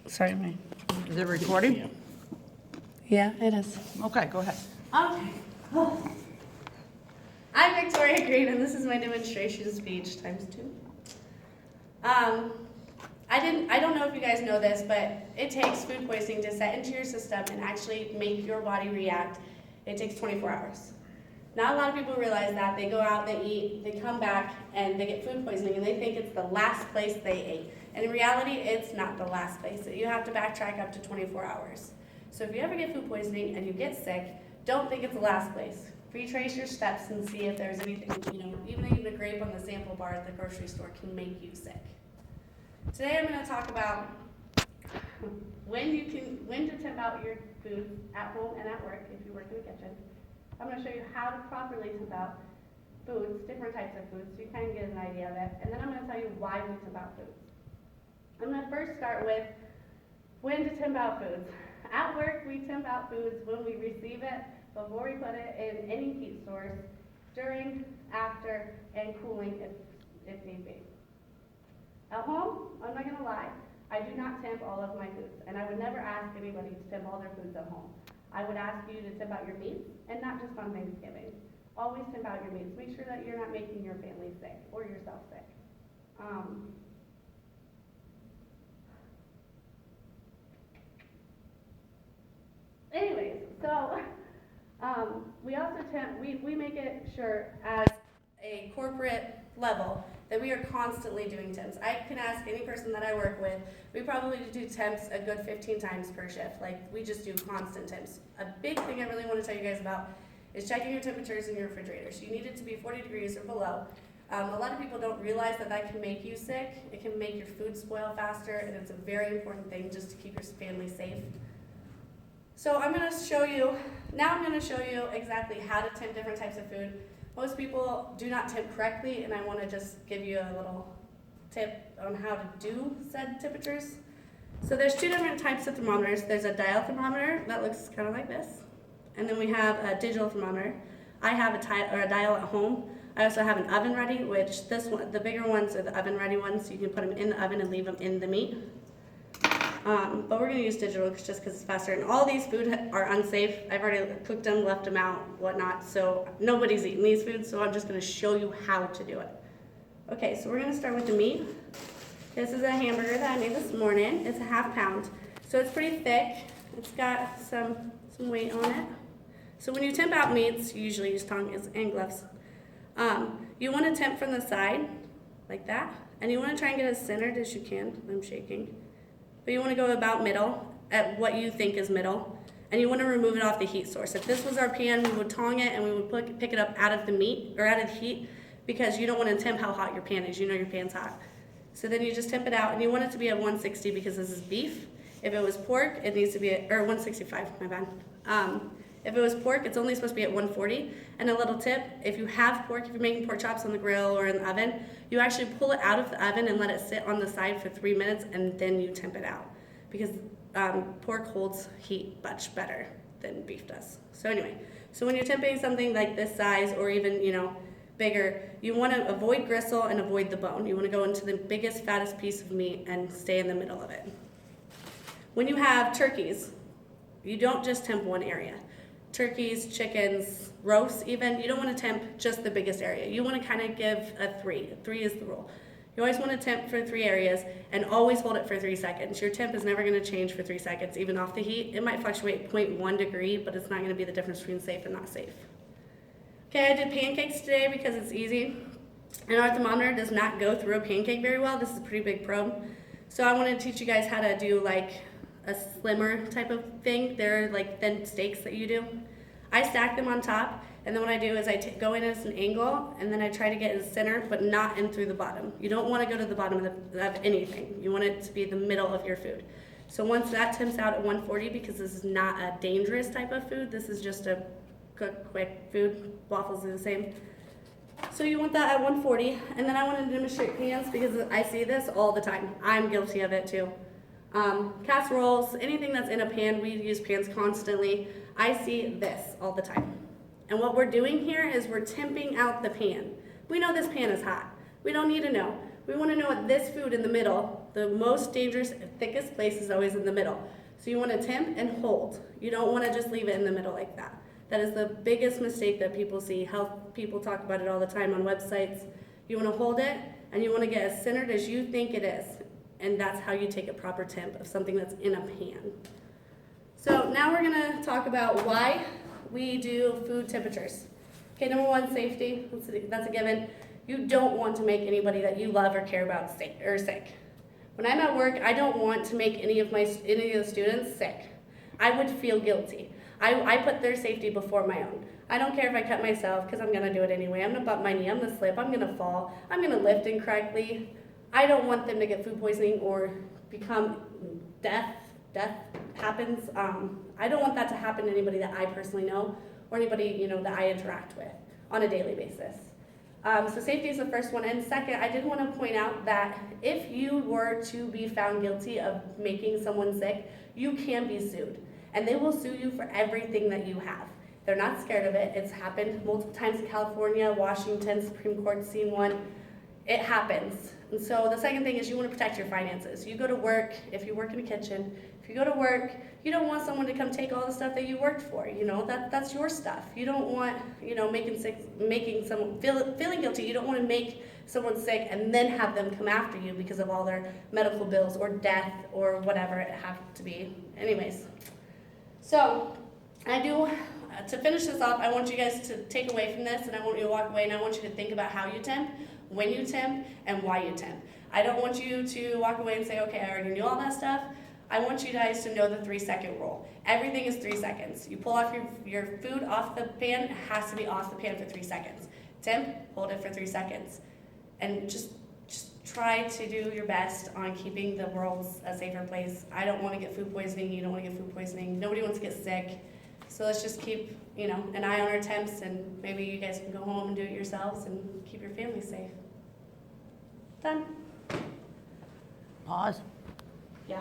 Sorry, Is it recording? yeah, it is. Okay, go ahead. Okay. I'm Victoria Green, and this is my demonstration speech times 2. I don't know if you guys know this, but it takes food poisoning to set into your system and actually make your body react. It takes 24 hours. Not a lot of people realize that. They go out, they eat, they come back, and they get food poisoning, and they think it's the last place they ate. And in reality, it's not the last place. You have to backtrack up to 24 hours. So if you ever get food poisoning and you get sick, don't think it's the last place. Retrace your steps and see if there's anything, even a grape on the sample bar at the grocery store can make you sick. Today I'm going to talk about when to temp out your food at home and at work if you work in the kitchen. I'm going to show you how to properly temp out foods, different types of foods, so you kind of get an idea of it. And then I'm going to tell you why we temp out foods. I'm going to first start with when to temp out foods. At work, we temp out foods when we receive it, before we put it in any heat source, during, after, and cooling if need be. At home, I'm not going to lie, I do not temp all of my foods, and I would never ask anybody to temp all their foods at home. I would ask you to temp out your meats, and not just on Thanksgiving. Always temp out your meats. Make sure that you're not making your family sick or yourself sick. Anyways, so we also we make it sure as a corporate level that we are constantly doing temps. I can ask any person that I work with, we probably do temps a good 15 times per shift. Like, we just do constant temps. A big thing I really want to tell you guys about is checking your temperatures in your refrigerators. You need it to be 40 degrees or below. A lot of people don't realize that that can make you sick. It can make your food spoil faster, and it's a very important thing just to keep your family safe. So I'm going to show you exactly how to temp different types of food. Most people do not temp correctly, and I want to just give you a little tip on how to do said temperatures. So there's 2 different types of thermometers. There's a dial thermometer that looks kind of like this, and then we have a digital thermometer. I have a dial at home. I also have an oven ready, which the bigger ones are the oven ready ones, so you can put them in the oven and leave them in the meat. But we're going to use digital just because it's faster. And all these food are unsafe. I've already cooked them, left them out, whatnot. So nobody's eating these foods, so I'm just going to show you how to do it. Okay, so we're going to start with the meat. This is a hamburger that I made this morning. It's a ½ pound. So it's pretty thick. It's got some weight on it. So when you temp out meats, you usually use tongs and gloves. You want to temp from the side, like that. And you want to try and get as centered as you can. I'm shaking. But you want to go about middle, at what you think is middle, and you want to remove it off the heat source. If this was our pan, we would tong it and we would pick it up out of the meat, or out of the heat, because you don't want to temp how hot your pan is. You know your pan's hot. So then you just temp it out, and you want it to be at 160 because this is beef. If it was pork, it needs to be at, or 165, my bad. If it was pork, it's only supposed to be at 140. And a little tip, if you have pork, if you're making pork chops on the grill or in the oven, you actually pull it out of the oven and let it sit on the side for 3 minutes, and then you temp it out. Because pork holds heat much better than beef does. So anyway, so when you're temping something like this size or even, bigger, you want to avoid gristle and avoid the bone. You want to go into the biggest, fattest piece of meat and stay in the middle of it. When you have turkeys, you don't just temp one area. Turkeys, chickens, roasts even, you don't want to temp just the biggest area. You want to kind of give a 3. 3 is the rule. You always want to temp for 3 areas and always hold it for 3 seconds. Your temp is never going to change for 3 seconds, even off the heat. It might fluctuate 0.1 degree, but it's not going to be the difference between safe and not safe. Okay, I did pancakes today because it's easy. And our thermometer does not go through a pancake very well. This is a pretty big probe. So I want to teach you guys how to do like a slimmer type of thing. They're like thin steaks that you do. I stack them on top, and then what I do is I go in as an angle, and then I try to get in the center, but not in through the bottom. You don't want to go to the bottom of anything. You want it to be the middle of your food. So once that temps out at 140, because this is not a dangerous type of food, this is just a quick food. Waffles are the same. So you want that at 140, and then I want to demonstrate pans because I see this all the time. I'm guilty of it too. Casseroles, anything that's in a pan, we use pans constantly. I see this all the time. And what we're doing here is we're temping out the pan. We know this pan is hot. We don't need to know. we want to know what this food in the middle, the most dangerous, thickest place is always in the middle. So you want to temp and hold. You don't want to just leave it in the middle like that. That is the biggest mistake that people see. Health people talk about it all the time on websites. You want to hold it, and you want to get as centered as you think it is. And that's how you take a proper temp of something that's in a pan. So now we're going to talk about why we do food temperatures. Okay, number one, safety. That's a given. You don't want to make anybody that you love or care about sick. When I'm at work, I don't want to make any of the students sick. I would feel guilty. I put their safety before my own. I don't care if I cut myself because I'm gonna do it anyway. I'm gonna bump my knee, I'm gonna slip, I'm gonna fall, I'm gonna lift incorrectly. I don't want them to get food poisoning or become death happens. I don't want that to happen to anybody that I personally know or anybody that I interact with on a daily basis. So safety is the first one. And second, I did want to point out that if you were to be found guilty of making someone sick, you can be sued. And they will sue you for everything that you have. They're not scared of it. It's happened multiple times in California, Washington, Supreme Court's seen one. It happens. And so the second thing is you want to protect your finances. You go to work, if you work in a kitchen, if you go to work, you don't want someone to come take all the stuff that you worked for. That's your stuff. You don't want, making someone feeling guilty. You don't want to make someone sick and then have them come after you because of all their medical bills or death or whatever it have to be. Anyways, so to finish this off, I want you guys to take away from this, and I want you to walk away, and I want you to think about how you temp, when you temp, and why you temp. I don't want you to walk away and say, okay, I already knew all that stuff. I want you guys to know the 3-second rule. Everything is 3 seconds. You pull off your food off the pan, it has to be off the pan for 3 seconds. Temp, hold it for 3 seconds. And just try to do your best on keeping the world a safer place. I don't want to get food poisoning, you don't want to get food poisoning, nobody wants to get sick. So let's just keep, an eye on our temps, and maybe you guys can go home and do it yourselves and keep your family safe. Done. Pause. Yeah.